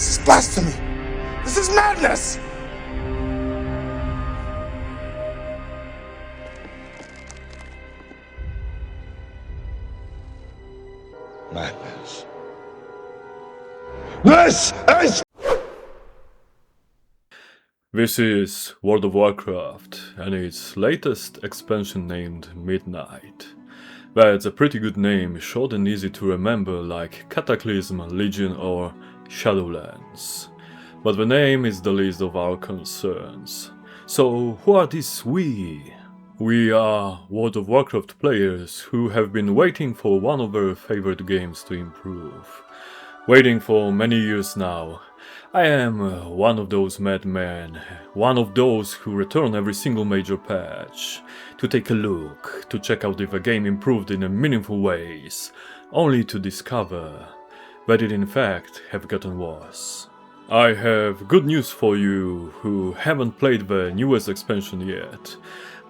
This is blasphemy! This is madness! Madness. This is World of Warcraft and its latest expansion named Midnight. That's a pretty good name, short and easy to remember like Cataclysm, Legion or Shadowlands. But the name is the least of our concerns. So who are these we? We are World of Warcraft players who have been waiting for one of their favorite games to improve. Waiting for many years now. I am one of those madmen, one of those who return every single major patch, to take a look, to check out if a game improved in meaningful ways, only to discover that it in fact have gotten worse. I have good news for you who haven't played the newest expansion yet.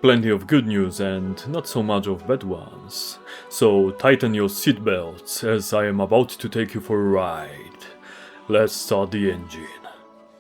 Plenty of good news and not so much of bad ones. So tighten your seatbelts as I am about to take you for a ride. Let's start the engine.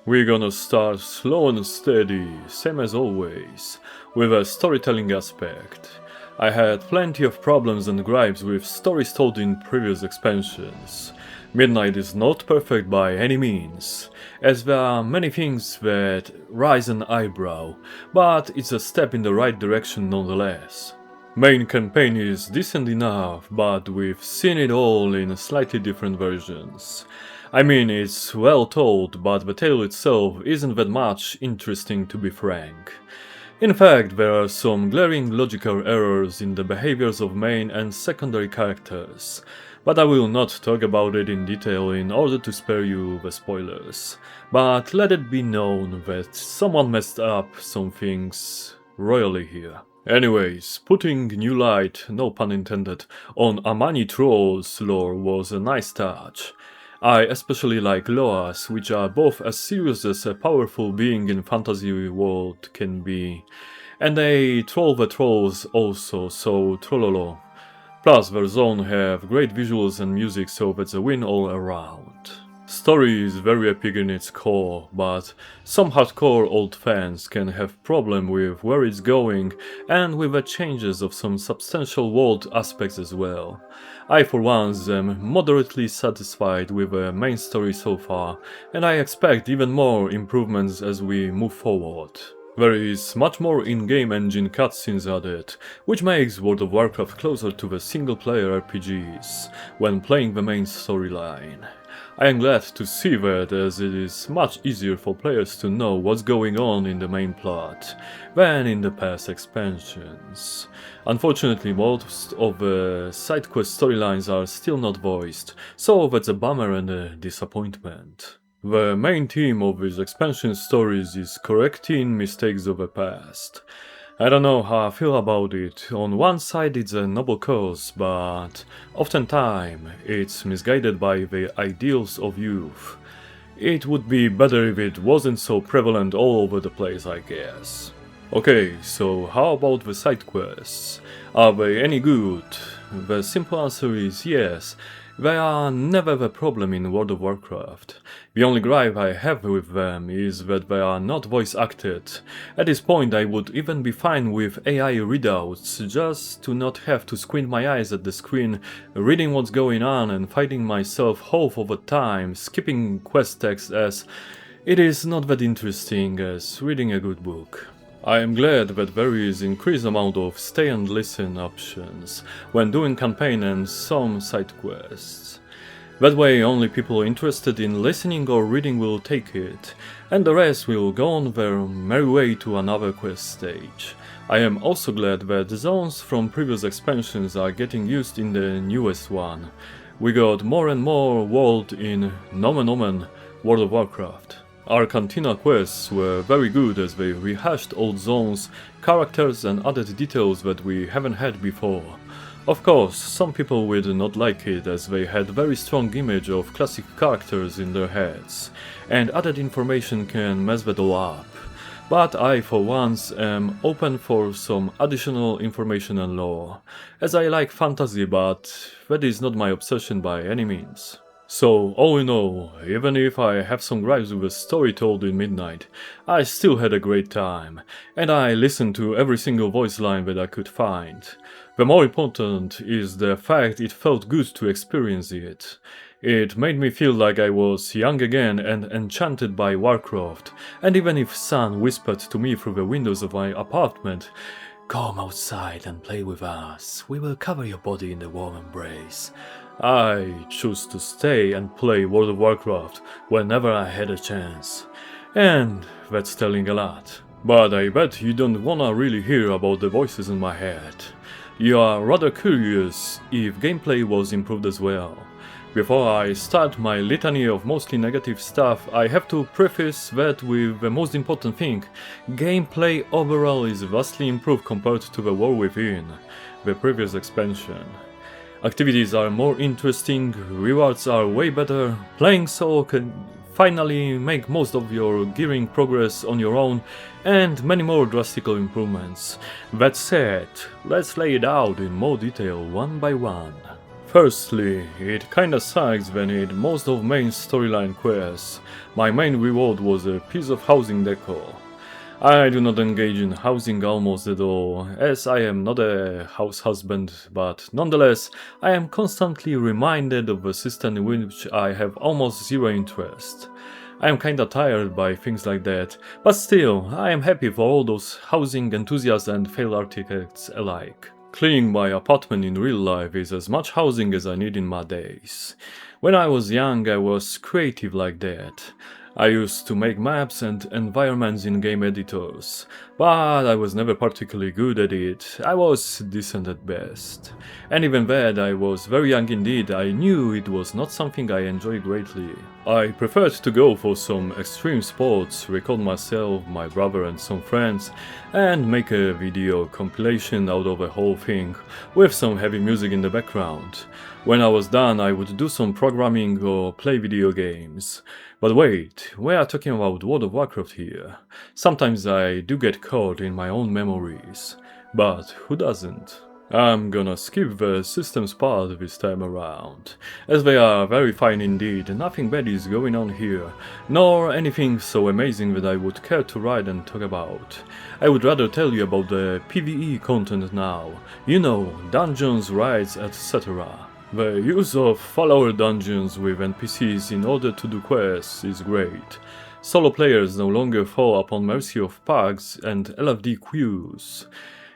We're gonna start slow and steady, same as always, with a storytelling aspect. I had plenty of problems and gripes with stories told in previous expansions. Midnight is not perfect by any means, as there are many things that raise an eyebrow, but it's a step in the right direction nonetheless. Main campaign is decent enough, but we've seen it all in slightly different versions. I mean, it's well told, but the tale itself isn't that much interesting, to be frank. In fact, there are some glaring logical errors in the behaviors of main and secondary characters, but I will not talk about it in detail in order to spare you the spoilers. But let it be known that someone messed up some things royally here. Anyways, putting new light, no pun intended, on Amani Troll's lore was a nice touch. I especially like Loas, which are both as serious as a powerful being in fantasy world can be. And they troll the trolls also, so trollolo. Plus their zone have great visuals and music, so that's a win all around. Story is very epic in its core, but some hardcore old fans can have problem with where it's going and with the changes of some substantial world aspects as well. I for one am moderately satisfied with the main story so far, and I expect even more improvements as we move forward. There is much more in-game engine cutscenes added, which makes World of Warcraft closer to the single-player RPGs when playing the main storyline. I am glad to see that, as it is much easier for players to know what's going on in the main plot than in the past expansions. Unfortunately, most of the side quest storylines are still not voiced, so that's a bummer and a disappointment. The main theme of these expansion stories is correcting mistakes of the past. I don't know how I feel about it. On one side it's a noble cause, but oftentimes it's misguided by the ideals of youth. It would be better if it wasn't so prevalent all over the place, I guess. Okay, so how about the side quests? Are they any good? The simple answer is yes. They are never the problem in World of Warcraft. The only gripe I have with them is that they are not voice acted. At this point I would even be fine with AI readouts, just to not have to squint my eyes at the screen, reading what's going on and finding myself half of the time skipping quest text, as it is not that interesting as reading a good book. I am glad that there is increased amount of stay and listen options when doing campaign and some side quests. That way only people interested in listening or reading will take it, and the rest will go on their merry way to another quest stage. I am also glad that the zones from previous expansions are getting used in the newest one. We got more and more world in Nomen Omen World of Warcraft. Our Cantina quests were very good as they rehashed old zones, characters and added details that we haven't had before. Of course, some people would not like it as they had very strong image of classic characters in their heads, and added information can mess that all up. But I for once am open for some additional information and lore, as I like fantasy, but that is not my obsession by any means. So, all in all, even if I have some gripes with the story told in Midnight, I still had a great time, and I listened to every single voice line that I could find. The more important is the fact it felt good to experience it. It made me feel like I was young again and enchanted by Warcraft, and even if Sun whispered to me through the windows of my apartment, "Come outside and play with us, we will cover your body in the warm embrace," I chose to stay and play World of Warcraft whenever I had a chance. And that's telling a lot. But I bet you don't wanna really hear about the voices in my head. You are rather curious if gameplay was improved as well. Before I start my litany of mostly negative stuff, I have to preface that with the most important thing: gameplay overall is vastly improved compared to the War Within, the previous expansion. Activities are more interesting, rewards are way better, playing solo can finally make most of your gearing progress on your own, and many more drastic improvements. That said, let's lay it out in more detail one by one. Firstly, it kinda sucks when in most of main storyline quests, my main reward was a piece of housing decor. I do not engage in housing almost at all, as I am not a house husband, but nonetheless, I am constantly reminded of a system in which I have almost zero interest. I am kinda tired by things like that, but still, I am happy for all those housing enthusiasts and failed architects alike. Cleaning my apartment in real life is as much housing as I need in my days. When I was young, I was creative like that. I used to make maps and environments in game editors, but I was never particularly good at it. I was decent at best. And even then, I was very young indeed. I knew it was not something I enjoyed greatly. I preferred to go for some extreme sports, record myself, my brother and some friends, and make a video compilation out of the whole thing, with some heavy music in the background. When I was done, I would do some programming or play video games. But wait, we are talking about World of Warcraft here. Sometimes I do get caught in my own memories, but who doesn't? I'm gonna skip the systems part this time around, as they are very fine indeed. Nothing bad is going on here, nor anything so amazing that I would care to write and talk about. I would rather tell you about the PvE content now, you know, dungeons, raids, etc. The use of follower dungeons with NPCs in order to do quests is great. Solo players no longer fall upon mercy of pugs and LFD queues.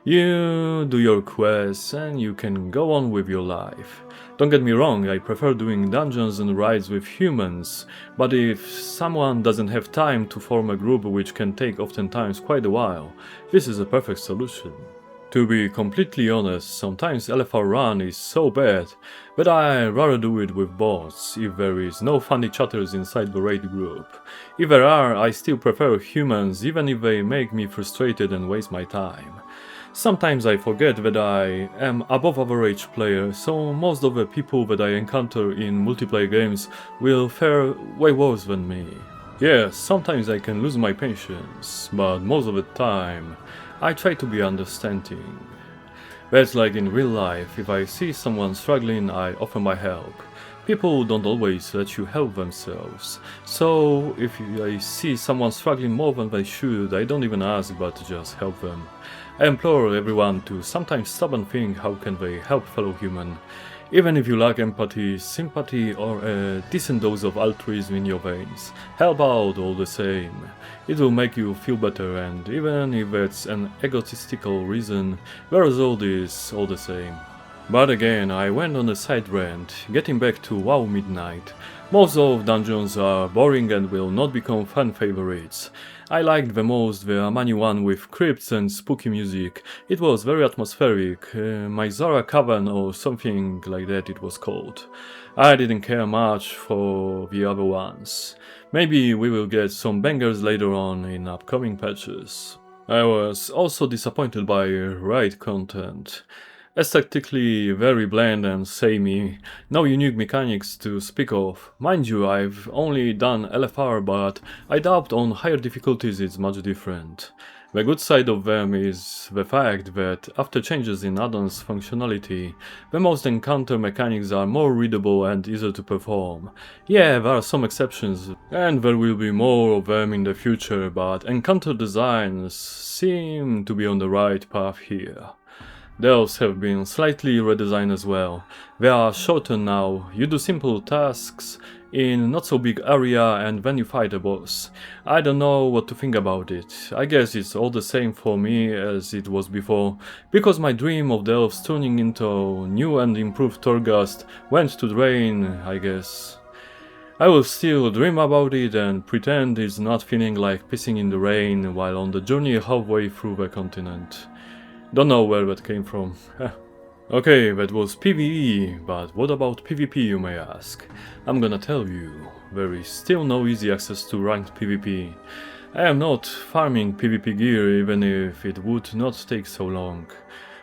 You do your quests and you can go on with your life. Don't get me wrong, I prefer doing dungeons and raids with humans, but if someone doesn't have time to form a group, which can take oftentimes quite a while, this is a perfect solution. To be completely honest, sometimes LFR run is so bad that I rather do it with bots if there is no funny chatters inside the raid group. If there are, I still prefer humans even if they make me frustrated and waste my time. Sometimes I forget that I am above average player, so most of the people that I encounter in multiplayer games will fare way worse than me. Yes, sometimes I can lose my patience, but most of the time I try to be understanding. That's like in real life, if I see someone struggling, I offer my help. People don't always let you help themselves, so if I see someone struggling more than they should, I don't even ask but just help them. I implore everyone to sometimes stop and think how can they help fellow human. Even if you lack empathy, sympathy or a decent dose of altruism in your veins, help out all the same. It will make you feel better, and even if it's an egotistical reason, the result is all the same. But again, I went on a side rant. Getting back to WoW Midnight, most of dungeons are boring and will not become fan favorites. I liked the most the Amani one with crypts and spooky music. It was very atmospheric, Myzora Cavern or something like that it was called. I didn't care much for the other ones. Maybe we will get some bangers later on in upcoming patches. I was also disappointed by raid content. Aesthetically very bland and samey, no unique mechanics to speak of. Mind you, I've only done LFR, but I doubt on higher difficulties it's much different. The good side of them is the fact that after changes in add-ons functionality, the most encounter mechanics are more readable and easier to perform. Yeah, there are some exceptions, and there will be more of them in the future, but encounter designs seem to be on the right path here. Those have been slightly redesigned as well. They are shorter now, you do simple tasks in not so big area and then you fight a boss. I don't know what to think about it. I guess it's all the same for me as it was before, because my dream of the elves turning into new and improved Torghast went to drain, I guess. I will still dream about it and pretend it's not feeling like pissing in the rain while on the journey halfway through the continent. Don't know where that came from. Okay, that was PvE, but what about PvP, you may ask? I'm gonna tell you, there is still no easy access to ranked PvP. I am not farming PvP gear even if it would not take so long.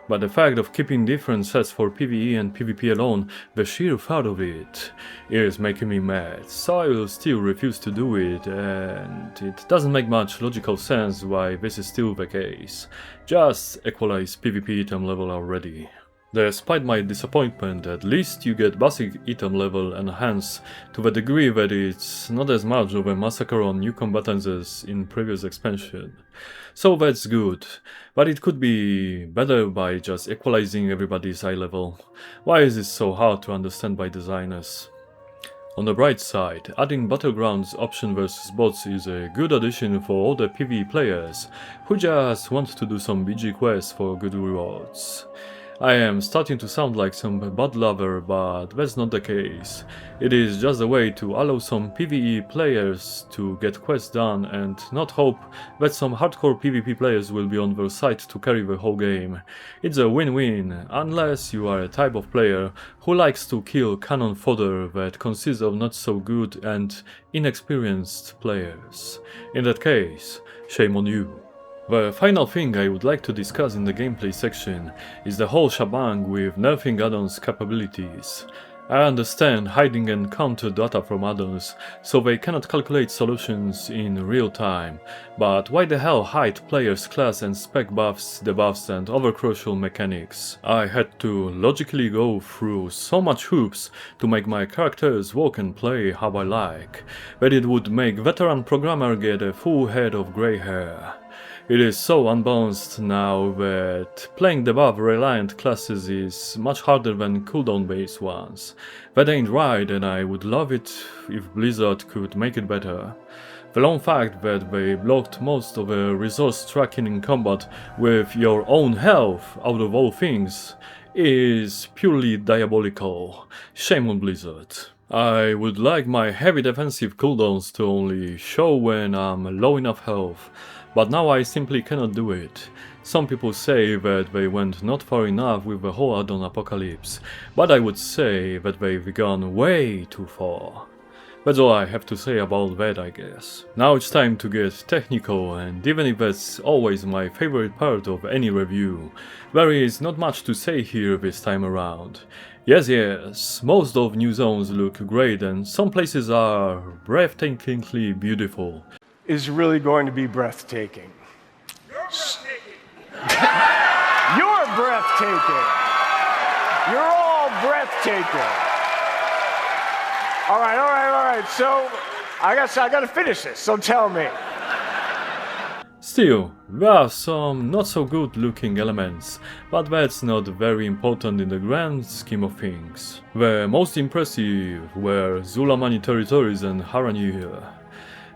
But the fact of keeping different sets for PvE and PvP alone, the sheer thought of it, is making me mad, so I will still refuse to do it, and it doesn't make much logical sense why this is still the case. Just equalize PvP item level already. Despite my disappointment, at least you get basic item level enhanced to the degree that it's not as much of a massacre on new combatants as in previous expansion. So that's good, but it could be better by just equalizing everybody's eye level. Why is this so hard to understand by designers? On the bright side, adding Battlegrounds option versus bots is a good addition for all the PvE players who just want to do some BG quests for good rewards. I am starting to sound like some bot lover, but that's not the case. It is just a way to allow some PvE players to get quests done and not hope that some hardcore PvP players will be on their side to carry the whole game. It's a win-win, unless you are a type of player who likes to kill cannon fodder that consists of not so good and inexperienced players. In that case, shame on you. The final thing I would like to discuss in the gameplay section is the whole shebang with nerfing add-ons capabilities. I understand hiding and counter data from add-ons, so they cannot calculate solutions in real time, but why the hell hide players' class and spec buffs, debuffs and other crucial mechanics? I had to logically go through so much hoops to make my characters walk and play how I like, that it would make veteran programmer get a full head of grey hair. It is so unbalanced now that playing debuff reliant classes is much harder than cooldown based ones. That ain't right, and I would love it if Blizzard could make it better. The lone fact that they blocked most of the resource tracking in combat with your own health out of all things is purely diabolical. Shame on Blizzard. I would like my heavy defensive cooldowns to only show when I'm low enough health, but now I simply cannot do it. Some people say that they went not far enough with the whole add-on apocalypse, but I would say that they've gone way too far. That's all I have to say about that, I guess. Now it's time to get technical, and even if that's always my favorite part of any review, there is not much to say here this time around. Yes, most of new zones look great and some places are breathtakingly beautiful. Is really going to be breathtaking. You're breathtaking. You're all breathtaking. All right. So, I guess I gotta finish this, so tell me. Still, there are some not so good looking elements, but that's not very important in the grand scheme of things. The most impressive were Zulamani territories and Haranir.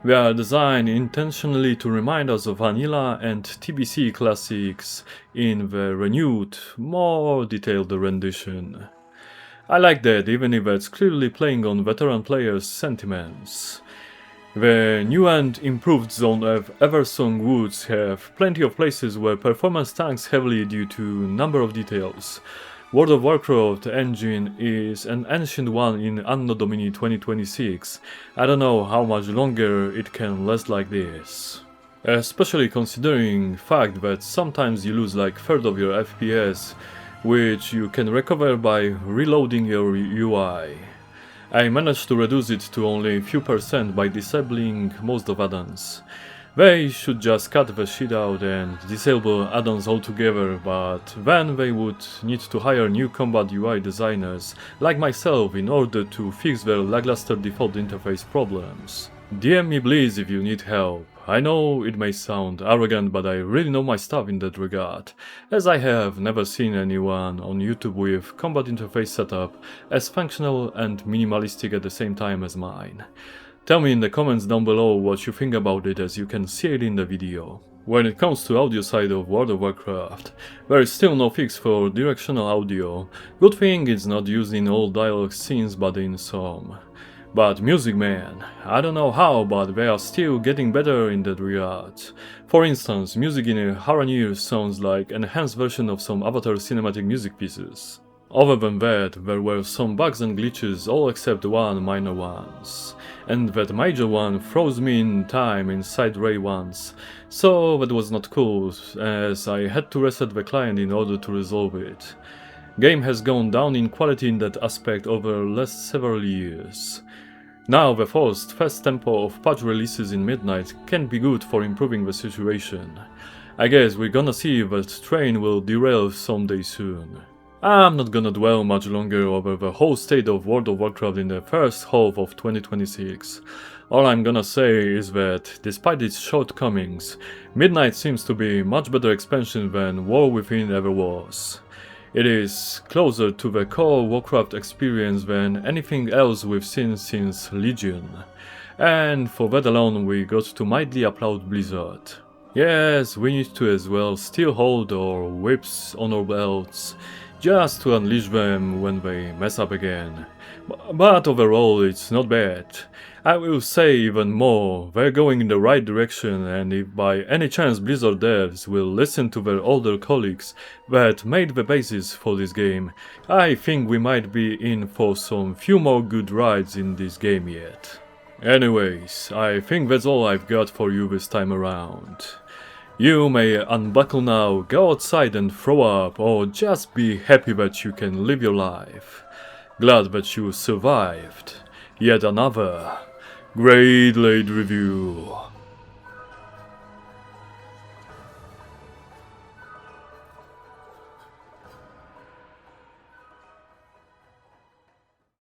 They are designed intentionally to remind us of Vanilla and TBC classics in the renewed, more detailed rendition. I like that, even if it's clearly playing on veteran players' sentiments. The new and improved zone of Eversong Woods have plenty of places where performance tanks heavily due to number of details. World of Warcraft engine is an ancient one in Anno Domini 2026. I don't know how much longer it can last like this. Especially considering fact that sometimes you lose like third of your FPS, which you can recover by reloading your UI. I managed to reduce it to only a few percent by disabling most of add-ons. They should just cut the shit out and disable add-ons altogether, but then they would need to hire new combat UI designers like myself in order to fix their lackluster default interface problems. DM me please if you need help. I know it may sound arrogant, but I really know my stuff in that regard, as I have never seen anyone on YouTube with combat interface setup as functional and minimalistic at the same time as mine. Tell me in the comments down below what you think about it, as you can see it in the video. When it comes to audio side of World of Warcraft, there is still no fix for directional audio. Good thing it's not used in all dialogue scenes but in some. But music, man, I don't know how, but they are still getting better in that regard. For instance, music in Haranir sounds like an enhanced version of some Avatar cinematic music pieces. Other than that, there were some bugs and glitches, all except one minor ones. And that major one froze me in time inside Ray once, so that was not cool, as I had to reset the client in order to resolve it. Game has gone down in quality in that aspect over the last several years. Now the forced fast tempo of patch releases in Midnight can be good for improving the situation. I guess we're gonna see if that train will derail someday soon. I'm not gonna dwell much longer over the whole state of World of Warcraft in the first half of 2026. All I'm gonna say is that, despite its shortcomings, Midnight seems to be much better expansion than War Within ever was. It is closer to the core Warcraft experience than anything else we've seen since Legion. And for that alone we got to mightily applaud Blizzard. Yes, we need to as well still hold our whips on our belts, just to unleash them when they mess up again. But overall it's not bad. I will say even more, they're going in the right direction, and if by any chance Blizzard devs will listen to their older colleagues that made the basis for this game, I think we might be in for some few more good rides in this game yet. Anyways, I think that's all I've got for you this time around. You may unbuckle now, go outside and throw up, or just be happy that you can live your life. Glad that you survived yet another Great Late Review.